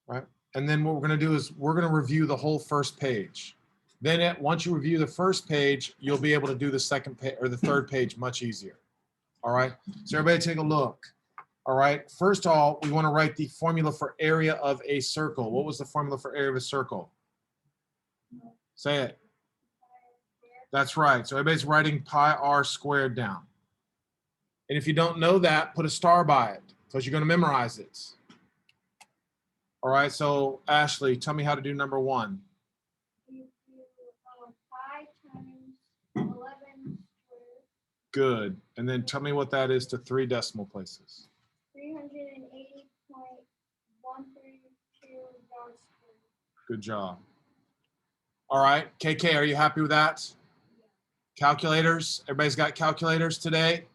right? And then what we're going to do is we're going to review the whole first page. Then once you review the first page, you'll be able to do the second page or the third page much easier. All right. So everybody take a look. All right. First of all, we want to write the formula for area of a circle. What was the formula for area of a circle? Say it. That's right. So everybody's writing pi r squared down. And if you don't know that, put a star by it because you're going to memorize it. All right. So Ashley, tell me how to do number one. You do pi times 11 squared. Good. And then tell me what that is to 3 decimal places. 380.132 yards squared. Good job. All right. KK, are you happy with that? Calculators? Everybody's got calculators today?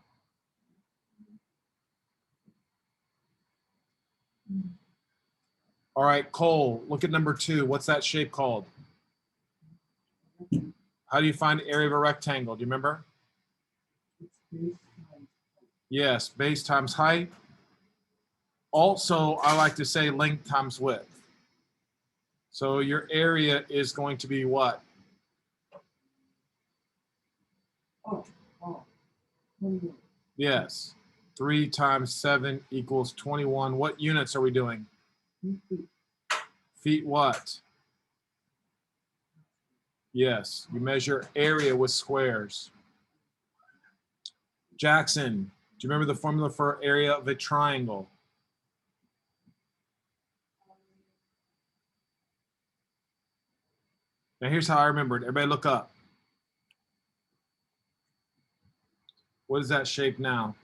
All right, Cole, look at number 2. What's that shape called? How do you find the area of a rectangle? Do you remember? Yes, base times height. Also, I like to say length times width. So your area is going to be what? Yes, 3 times 7 equals 21. What units are we doing? Feet what? Yes, you measure area with squares. Jackson, do you remember the formula for area of a triangle? Now here's how I remember it. Everybody look up. What is that shape now?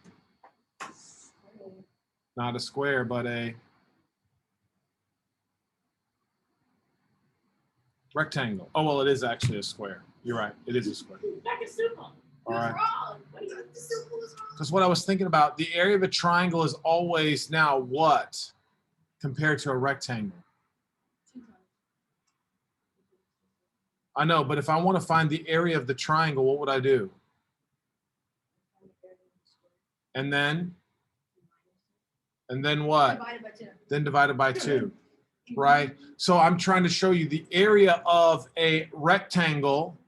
Not a square, but a rectangle. Oh, well, it is actually a square. You're right. It is a square. All right. Because what I was thinking about, the area of a triangle is always now what compared to a rectangle? I know, but if I want to find the area of the triangle, what would I do? And then what? Then divided by 2, right? So I'm trying to show you the area of a rectangle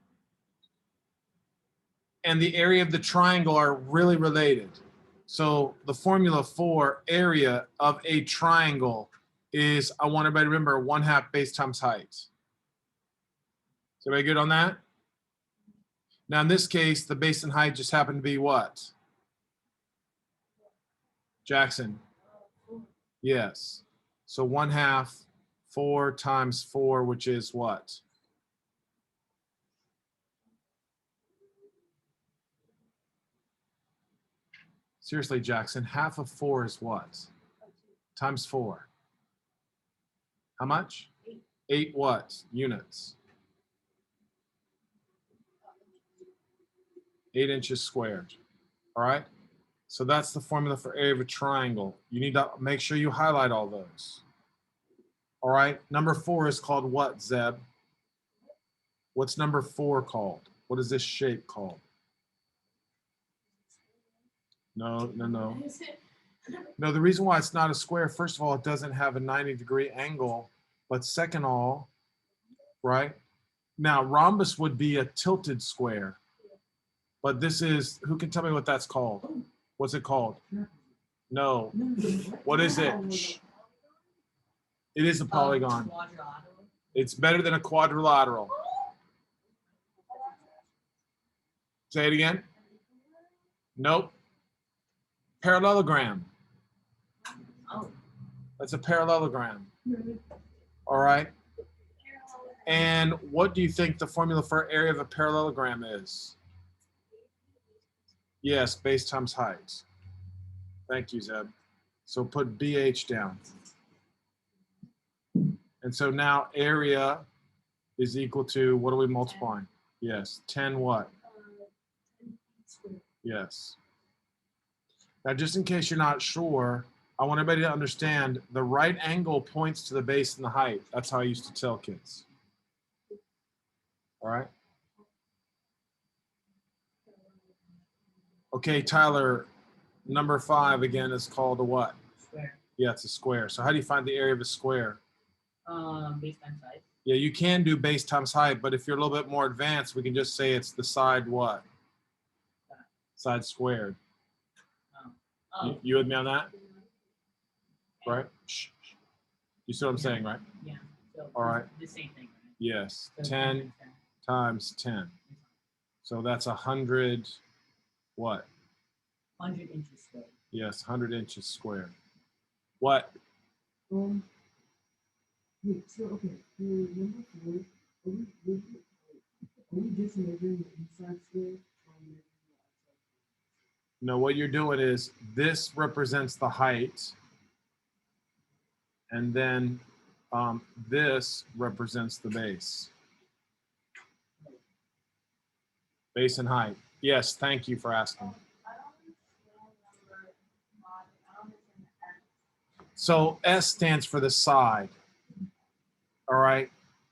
and the area of the triangle are really related. So the formula for area of a triangle is, I want everybody to remember, 1/2 base times height. Is everybody good on that? Now in this case, the base and height just happen to be what? Jackson? Yes. So 1/2, 4 times 4, which is what? Seriously, Jackson, 1/2 of 4 is what? Times 4. How much? 8 what? Units. 8 inches squared. All right? So that's the formula for area of a triangle. You need to make sure you highlight all those. All right? Number 4 is called what, Zeb? What's number 4 called? What is this shape called? No. No, the reason why it's not a square, first of all, it doesn't have a 90-degree angle. But second of all, right? Now, rhombus would be a tilted square. But this is, who can tell me what that's called? What's it called? No. What is it? It is a polygon. It's better than a quadrilateral. Say it again. Nope. Parallelogram. That's a parallelogram. All right. And what do you think the formula for area of a parallelogram is? Yes, base times height. Thank you, Zeb. So put BH down. And so now area is equal to, what are we multiplying? Yes, 10 what? Yes. Now, just in case you're not sure, I want everybody to understand the right angle points to the base and the height. That's how I used to tell kids. All right. Okay, Tyler, number 5 again is called a what? Square. Yeah, it's a square. So how do you find the area of a square? Base times height. Yeah, you can do base times height, but if you're a little bit more advanced, we can just say it's the side what? Side squared. You with me on that? Right? Shh. You see what I'm saying, right? Yeah. So All right. The same thing, right? Yes. So 10 times 10. So that's 100 what? 100 inches squared. Yes, 100 inches squared. What? Wait, so okay, for number 4, are we just measuring the inside square or measuring the outside square? No, what you're doing is this represents the height, and then this represents the base. Base and height. Yes, thank you for asking. So S stands for the side. All right,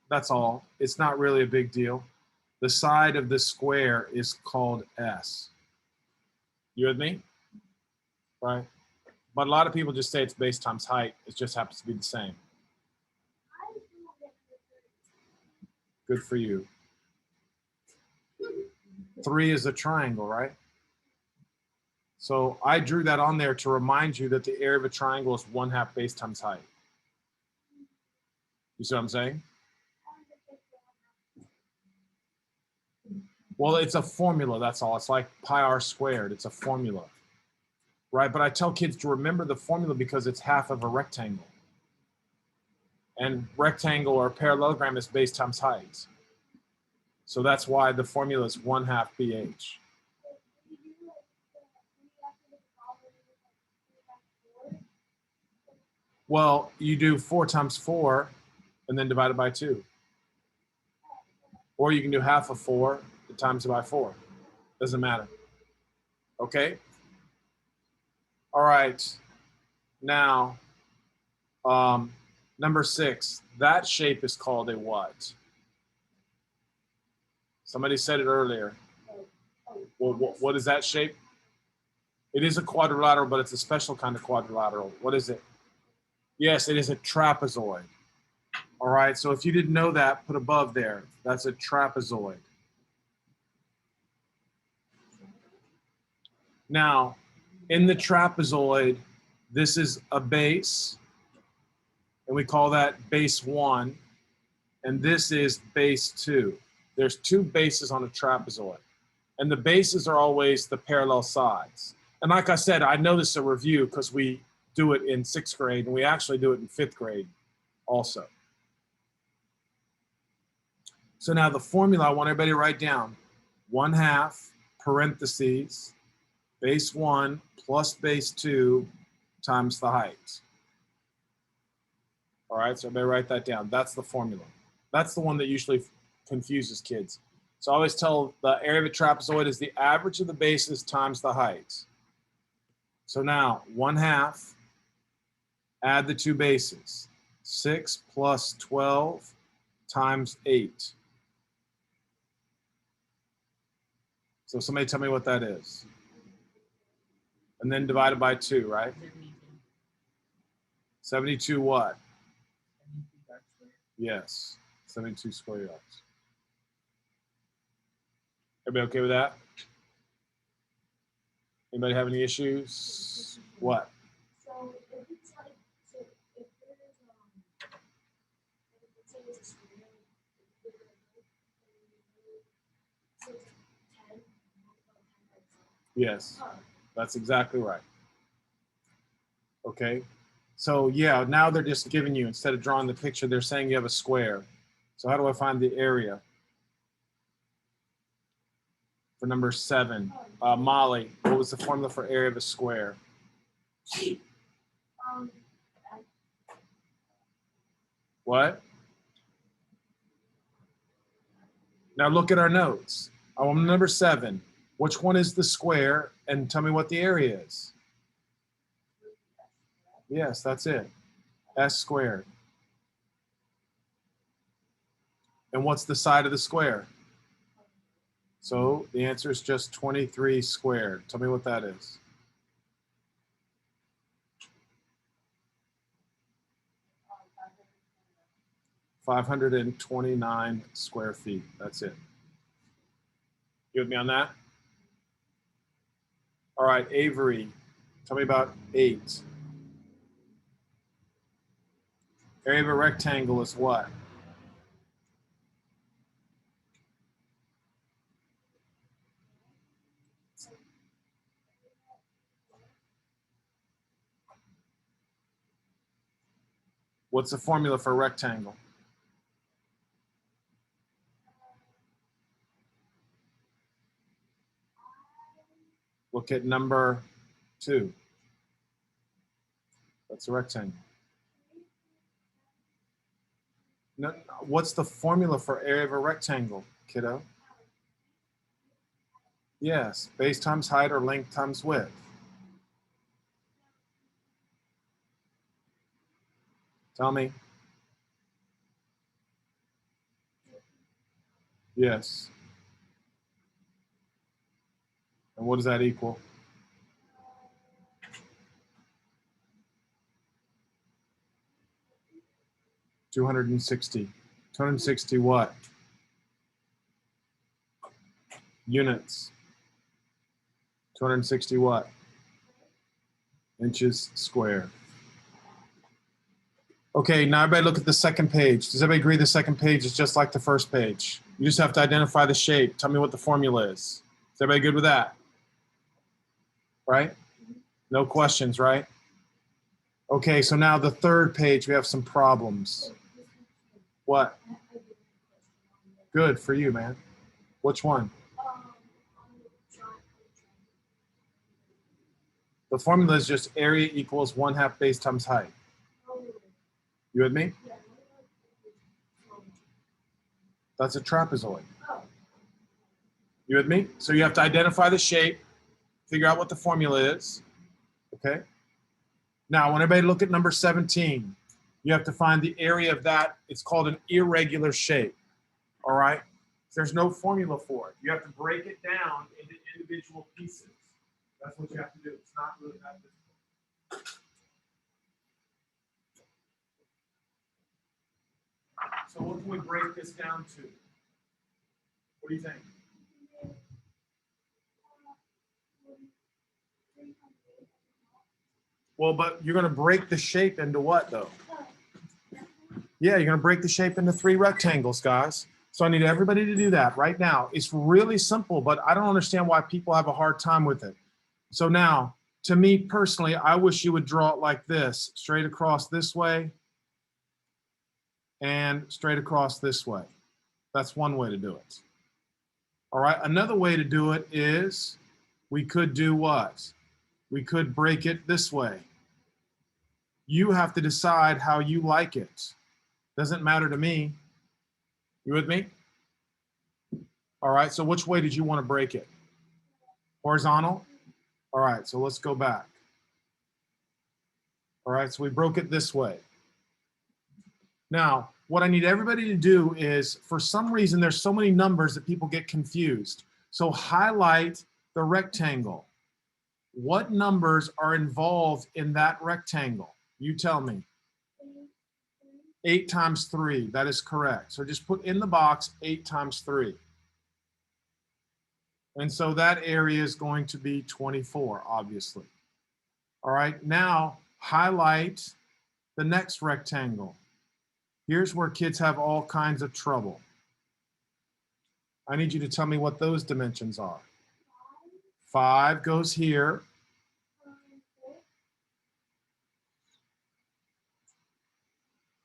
that's all. It's not really a big deal. The side of the square is called S. You with me? Right? But a lot of people just say it's base times height. It just happens to be the same. Good for you. 3 is a triangle, right? So I drew that on there to remind you that the area of a triangle is 1/2 base times height. You see what I'm saying? Well, it's a formula, that's all. It's like pi r squared. It's a formula, right? But I tell kids to remember the formula because it's half of a rectangle. And rectangle or parallelogram is base times height. So that's why the formula is 1/2 BH. Well, you do 4 times 4 and then divide it by 2. Or you can do half of 4 times it by 4. Doesn't matter. Okay? All right. Now, number 6. That shape is called a what? Somebody said it earlier. Well, what is that shape? It is a quadrilateral, but it's a special kind of quadrilateral. What is it? Yes, it is a trapezoid. All right, so if you didn't know that, put above there. That's a trapezoid. Now, in the trapezoid, this is a base, and we call that base 1, and this is base 2. There's 2 bases on a trapezoid, and the bases are always the parallel sides. And like I said, I know this is a review because we do it in 6th grade, and we actually do it in 5th grade also. So now the formula I want everybody to write down: 1/2 parentheses base 1 plus base 2 times the height. All right, so everybody write that down. That's the formula. That's the one that usually confuses kids. So I always tell the area of a trapezoid is the average of the bases times the height. So now 1/2, add the 2 bases. 6 plus 12 times 8. So somebody tell me what that is. And then divided by 2, right? 72 what? 72 yards squared. Yes, 72 square yards. Everybody okay with that? Anybody have any issues? What? So if it's like, so if there's, let's say it's a square, so it's 10, Yes, that's exactly right. Okay, so yeah, now they're just giving you, instead of drawing the picture, they're saying you have a square. So how do I find the area? For number 7, Molly, what was the formula for area of a square? What? Now look at our notes. On number 7, which one is the square? And tell me what the area is. Yes, that's it. S squared. And what's the side of the square? So the answer is just 23 squared. Tell me what that is. 529 square feet. That's it. You with me on that? All right, Avery, tell me about 8. Area of a rectangle is what? What's the formula for a rectangle? Look at number 2. That's a rectangle. No, what's the formula for area of a rectangle, kiddo? Yes, base times height or length times width. Tell me. Yes. And what does that equal? $260. 260 what? Units. 260 what? Inches squared. Okay, now everybody look at the second page. Does everybody agree the second page is just like the first page? You just have to identify the shape. Tell me what the formula is. Is everybody good with that? Right? No questions, right? Okay, so now the third page, we have some problems. What? Good for you, man. Which one? The formula is just area equals 1/2 base times height. You with me? That's a trapezoid. You with me? So you have to identify the shape, figure out what the formula is. Okay? Now, when everybody look at number 17, you have to find the area of that. It's called an irregular shape. All right? There's no formula for it. You have to break it down into individual pieces. That's what you have to do. It's not really that difficult. So what can we break this down to? What do you think? Well, but you're going to break the shape into what, though? Yeah, you're going to break the shape into 3 rectangles, guys. So I need everybody to do that right now. It's really simple, but I don't understand why people have a hard time with it. So now, to me personally, I wish you would draw it like this, straight across this way and straight across this way. That's one way to do it. All right, another way to do it is we could do what? We could break it this way. You have to decide how you like it. Doesn't matter to me. You with me? All right, so which way did you want to break it? Horizontal? All right, so let's go back. All right, so we broke it this way. Now, what I need everybody to do is, for some reason, there's so many numbers that people get confused. So highlight the rectangle. What numbers are involved in that rectangle? You tell me. 8 times 3, that is correct. So just put in the box 8 times 3. And so that area is going to be 24, obviously. All right, now highlight the next rectangle. Here's where kids have all kinds of trouble. I need you to tell me what those dimensions are. 5 goes here.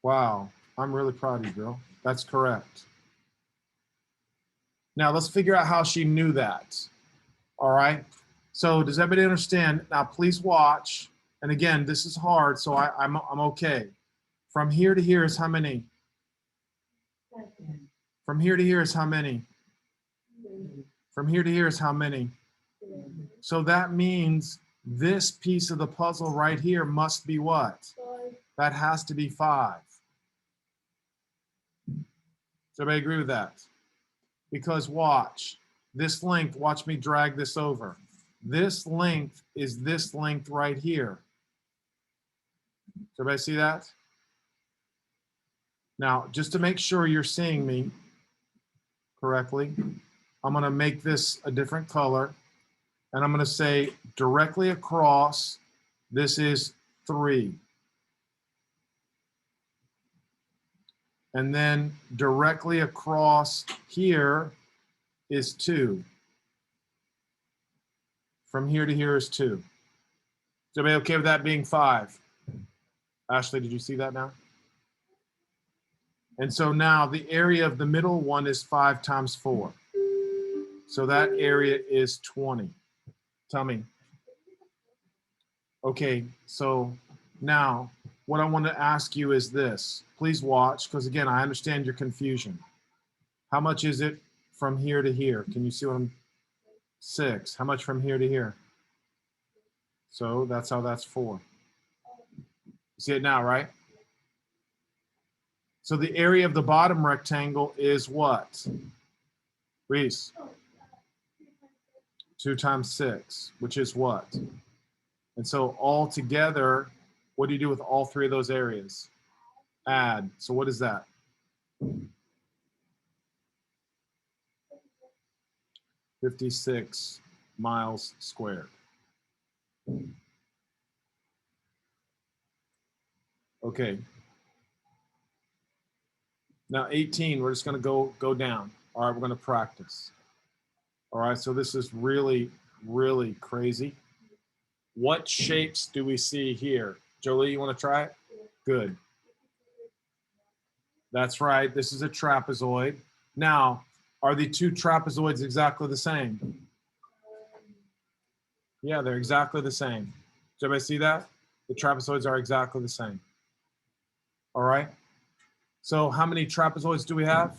Wow, I'm really proud of you, girl. That's correct. Now let's figure out how she knew that. All right, so does everybody understand? Now please watch. And again, this is hard, so I'm okay. From here to here is how many? From here to here is how many? From here to here is how many? So that means this piece of the puzzle right here must be what? That has to be 5. Does everybody agree with that? Because watch, this length, watch me drag this over. This length is this length right here. Does everybody see that? Now, just to make sure you're seeing me correctly, I'm going to make this a different color. And I'm going to say directly across, this is 3. And then directly across here is 2. From here to here is 2. Is everybody okay with that being 5? Ashley, did you see that now? And so now the area of the middle one is 5 times 4. So that area is 20. Tell me. Okay, so now what I want to ask you is this. Please watch, because again, I understand your confusion. How much is it from here to here? Can you see what I'm 6? How much from here to here? So that's how that's 4. You see it now, right? So the area of the bottom rectangle is what? Reese? 2 times 6, which is what? And so all together, what do you do with all 3 of those areas? Add. So what is that? 56 miles squared. Okay. Now 18, we're just going to go down. All right, we're going to practice. All right, so this is really, really crazy. What shapes do we see here? Jolie, you want to try it? Good. That's right. This is a trapezoid. Now, are the 2 trapezoids exactly the same? Yeah, they're exactly the same. Does everybody see that? The trapezoids are exactly the same. All right. So how many trapezoids do we have?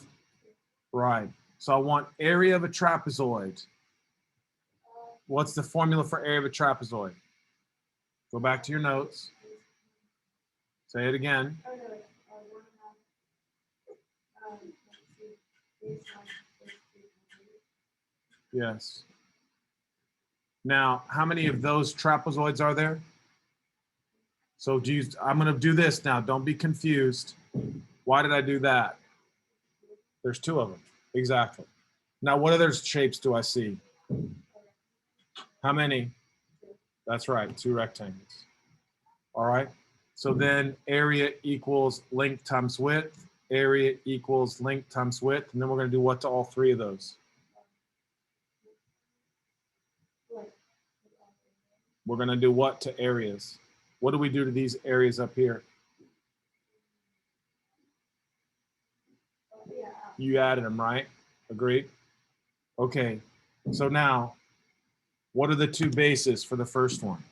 Right. So I want area of a trapezoid. What's the formula for area of a trapezoid? Go back to your notes. Say it again. Yes. Now, how many of those trapezoids are there? So I'm going to do this now. Don't be confused. Why did I do that? There's 2 of them. Exactly. Now, what other shapes do I see? How many? That's right. 2 rectangles. All right. So then area equals length times width. Area equals length times width. And then we're going to do what to all 3 of those? We're going to do what to areas? What do we do to these areas up here? You added them, right? Agreed? Okay. So now, what are the 2 bases for the first one?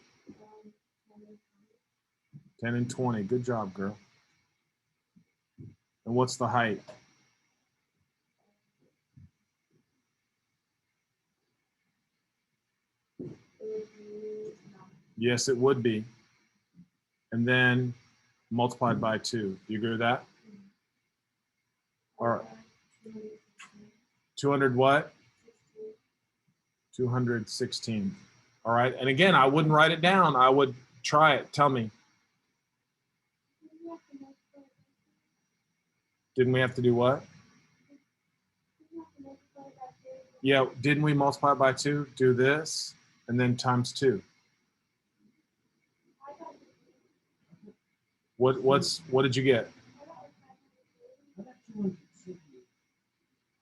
10 and 20. Good job, girl. And what's the height? Yes, it would be. And then multiplied by 2. Do you agree with that? All right. 200 what? 216. All right. And again, I wouldn't write it down. I would try it. Tell me. Didn't we have to do what? Yeah, didn't we multiply by 2? Do this, and then times 2. What did you get?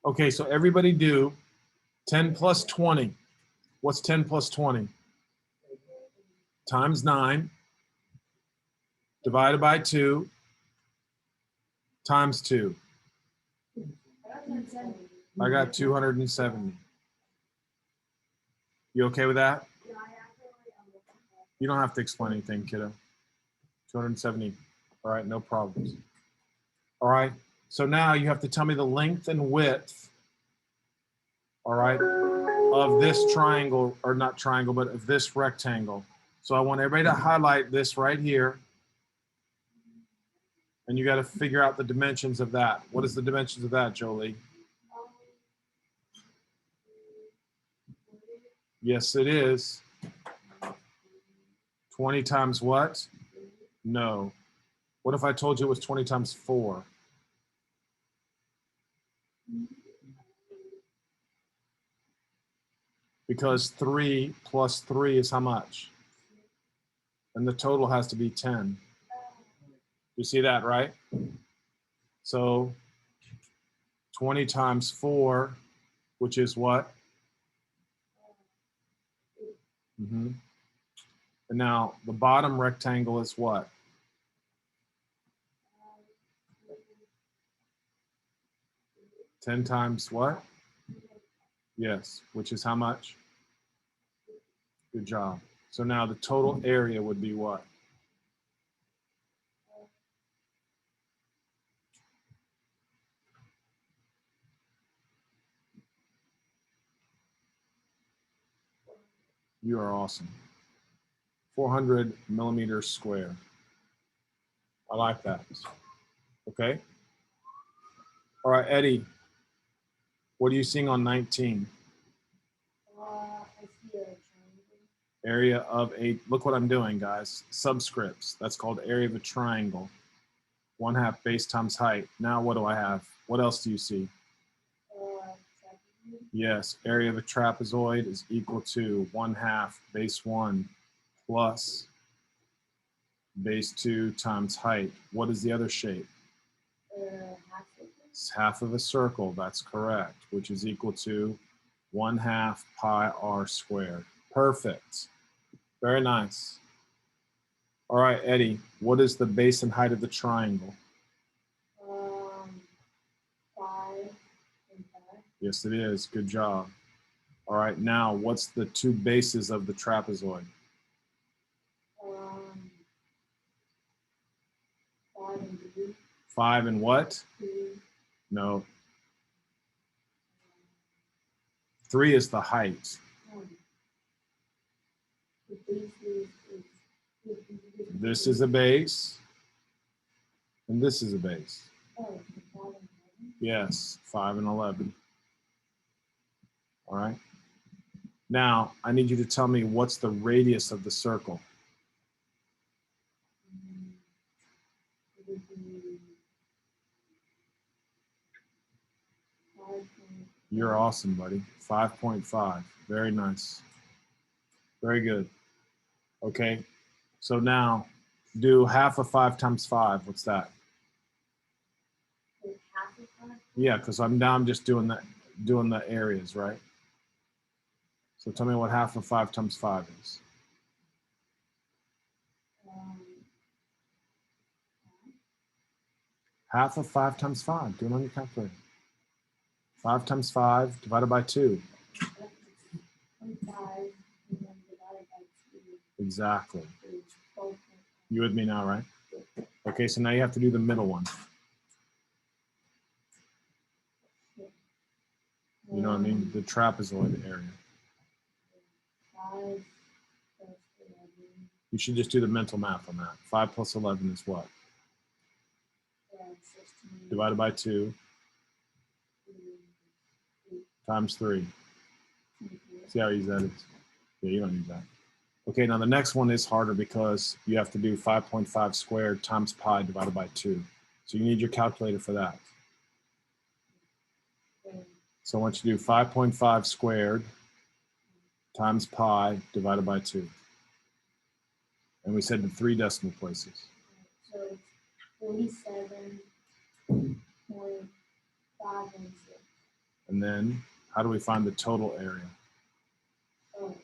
Okay, so everybody do 10 plus 20. What's 10 plus 20? Times 9, divided by 2, times 2. I got 270. You okay with that? You don't have to explain anything, kiddo. 270. All right, no problems. All right, so now you have to tell me the length and width, all right, of this triangle, or not triangle, but of this rectangle. So I want everybody to highlight this right here. And you got to figure out the dimensions of that. What is the dimensions of that, Jolie? Yes, it is. 20 times what? No. What if I told you it was 20 times 4? Because 3 plus 3 is how much? And the total has to be 10. You see that, right? So 20 times 4, which is what? And now the bottom rectangle is what? 10 times what? Yes, which is how much? Good job. So now the total area would be what? You are awesome. 400 millimeters square. I like that. Okay. All right, Eddie, what are you seeing on 19? I see a triangle. Area of a, look what I'm doing, guys. Subscripts. That's called area of a triangle. 1/2 base times height. Now what do I have? What else do you see? Trapezoid. Yes, area of a trapezoid is equal to 1/2 base 1 plus base 2 times height. What is the other shape? Half circle. It's half of a circle. That's correct, which is equal to 1/2 pi r squared. Perfect. Very nice. All right, Eddie, what is the base and height of the triangle? 5 and 5. Yes, it is. Good job. All right, now what's the two bases of the trapezoid? 5 and 3. 5 and what? 3. No. 3 is the height. The base is This is a base, and this is a base. 5 and 11. Yes, 5 and 11. All right. Now, I need you to tell me what's the radius of the circle. It would be 5. You're awesome, buddy. 5.5. Very nice. Very good. Okay. So now do half of 5 times 5. What's that? Half of 5. Yeah, because I'm just doing the areas, right? So tell me what half of 5 times 5 is. Half of 5 times 5. Do it on your calculator. 5 times 5 divided by 2. 25 and then divided by 2 Exactly. is 12. You with me now, right? Okay, so now you have to do the middle one. You know what I mean? The trapezoid area. 5 plus 11. You should just do the mental math on that. 5 plus 11 is what? 16. Divided by 2 times 3. See how easy that is? Yeah, you don't need that. Okay, now the next one is harder because you have to do 5.5 squared times pi divided by 2. So you need your calculator for that. So I want you to do 5.5 squared times pi divided by 2. And we said the 3 decimal places. So it's 47.516. And then how do we find the total area? Oh,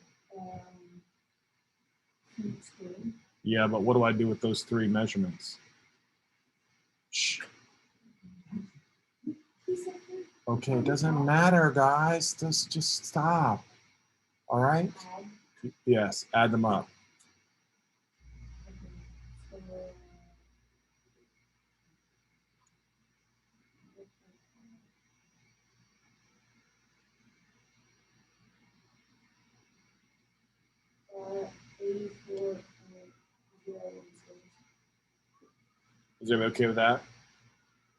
squared. Yeah, but what do I do with those 3 measurements? Shh. Okay, it doesn't matter, guys. Just stop. All right? Add. Yes, add them up. So, uh, 84.016. Is everybody okay with that?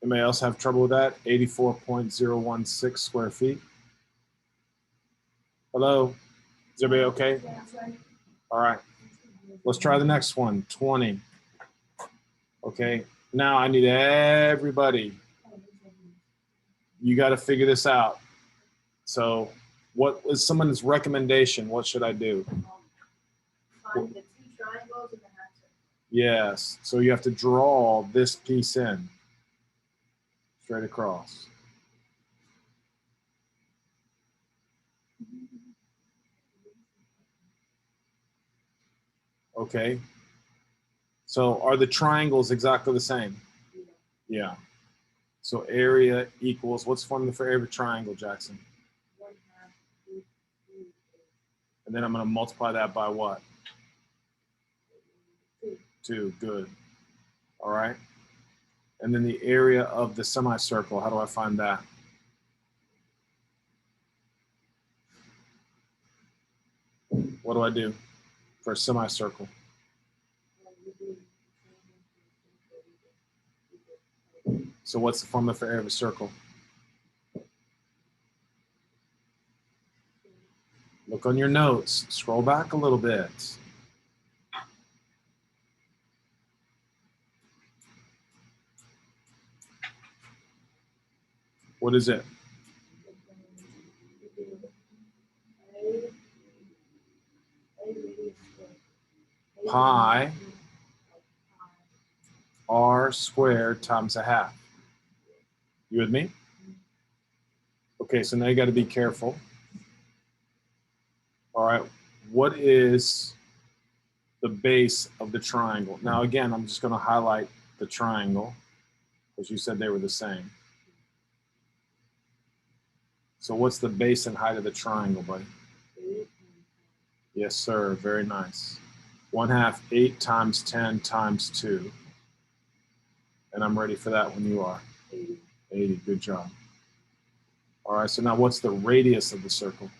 Anybody else have trouble with that? 84.016 square feet. Hello? Is everybody okay? Yeah, that's right. All right. Let's try the next one. 20. Okay. Now I need everybody. you got to figure this out. So what is someone's recommendation? What should I do? Find the two triangles and the half circle. Yes. So you have to draw this piece in straight across. Okay. So are the triangles exactly the same? Yeah. So area equals, what's the formula for area of a triangle, Jackson? 1/2 root 2 And then I'm going to multiply that by what? is 2. Good. All right. And then the area of the semicircle, how do I find that? What do I do for a semicircle? So what's the formula for area of a circle? Look on your notes. Scroll back a little bit. What is it? Pi r squared times a half. You with me? Okay, so now you got to be careful. All right, what is the base of the triangle? Now again, I'm just going to highlight the triangle because you said they were the same. So what's the base and height of the triangle, buddy? Yes, sir. Very nice. 1/2 8 times 10 times 2. And I'm ready for that when you are. 80. Good job. All right, so now what's the radius of the circle?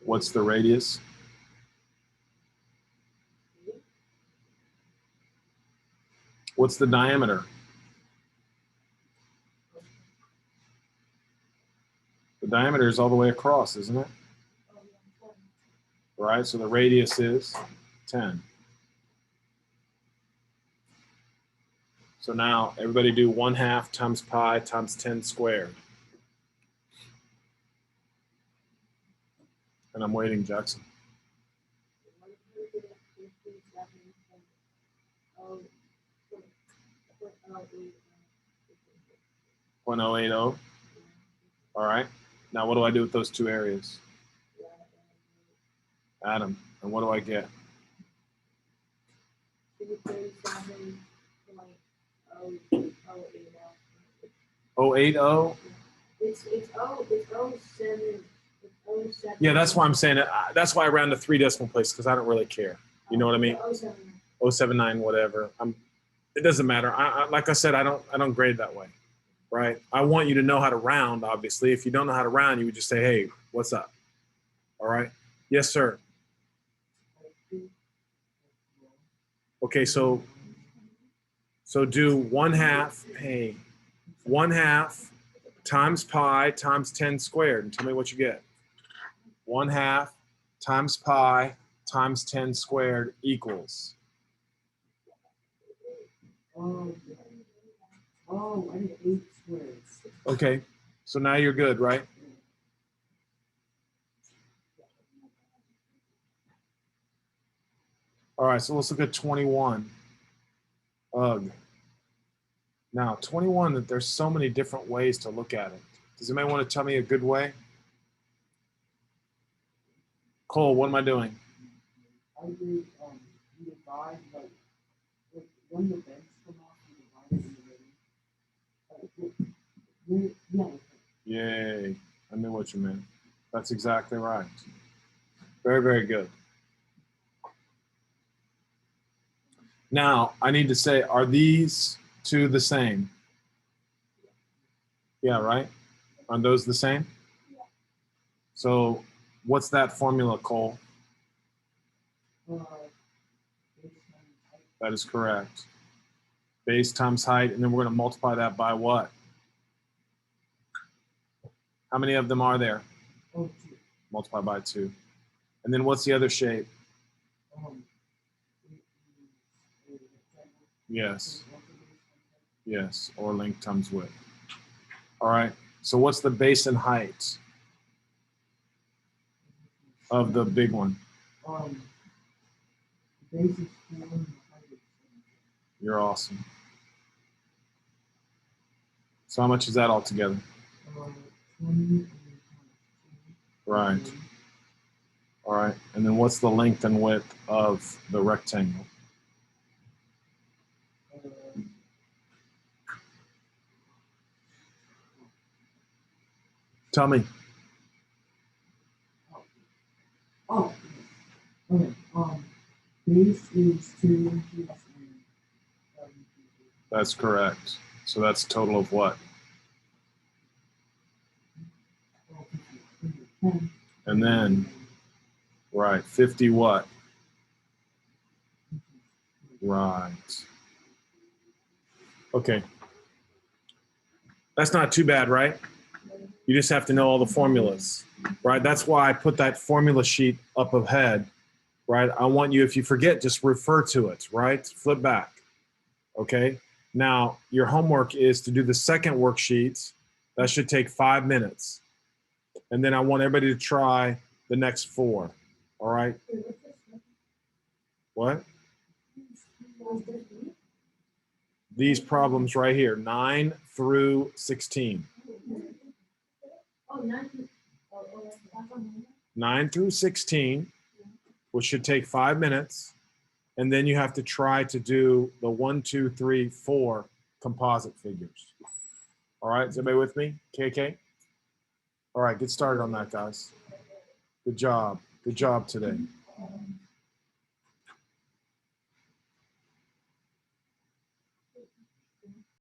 What's the radius? What's the diameter? The diameter is all the way across, isn't it? Right, so the radius is 10. So now everybody do 1/2 times pi times 10 squared. And I'm waiting, Jackson. 0.080. All right. Now what do I do with those two areas? Add them. And what do I get? 0.080? It's 07. Yeah, that's why I'm saying it. That's why I round to 3 decimal places because I don't really care. You know what I mean? 079, whatever. It doesn't matter. Like I said, I don't grade that way, right? I want you to know how to round. Obviously, if you don't know how to round, you would just say, "Hey, what's up?" All right. Yes, sir. Okay, so do 1/2. Hey, 1/2 times pi times 10 squared, and tell me what you get. 1/2 times pi times 10 squared equals. Oh, I did 8 squares. Okay, so now you're good, right? All right, so let's look at 21. Ugh. Now, 21, that there's so many different ways to look at it. Does anybody want to tell me a good way? Cole, what am I doing? I did, you divide, like, when the bends come off, you divide it in the middle. Yeah. Yay, I knew what you meant. That's exactly right. Very, very good. Now, I need to say, are these two the same? Yeah, right? Are those the same? So what's that formula, Cole? That is correct. Base times height, and then we're going to multiply that by what? How many of them are there? Oh, 2. Multiply by 2. And then what's the other shape? it is a rectangle. Yes, So what's the base length? yes, or length times width. All right, so what's the base and height of the big one? The base is 4 and the height is 7. You're awesome. So how much is that all together? 20 and then times 2. Right. All right, and then what's the length and width of the rectangle? Tell me. Oh, okay. Base is 2 inches and 5 inches. That's correct. So that's a total of what? 10. And then, right, 50 what? Right. Okay. That's not too bad, right? You just have to know all the formulas, right? That's why I put that formula sheet up ahead, right? I want you, if you forget, just refer to it, right? Flip back, okay? Now, your homework is to do the second worksheet. That should take 5 minutes. And then I want everybody to try the next 4, all right? What? These problems right here, 9 through 16. Oh, 9. Oh, that's on 9 through 16, which should take 5 minutes. And then you have to try to do the 1, 2, 3, 4 composite figures. All right, is everybody with me? KK? All right, get started on that, guys. Good job. Good job today.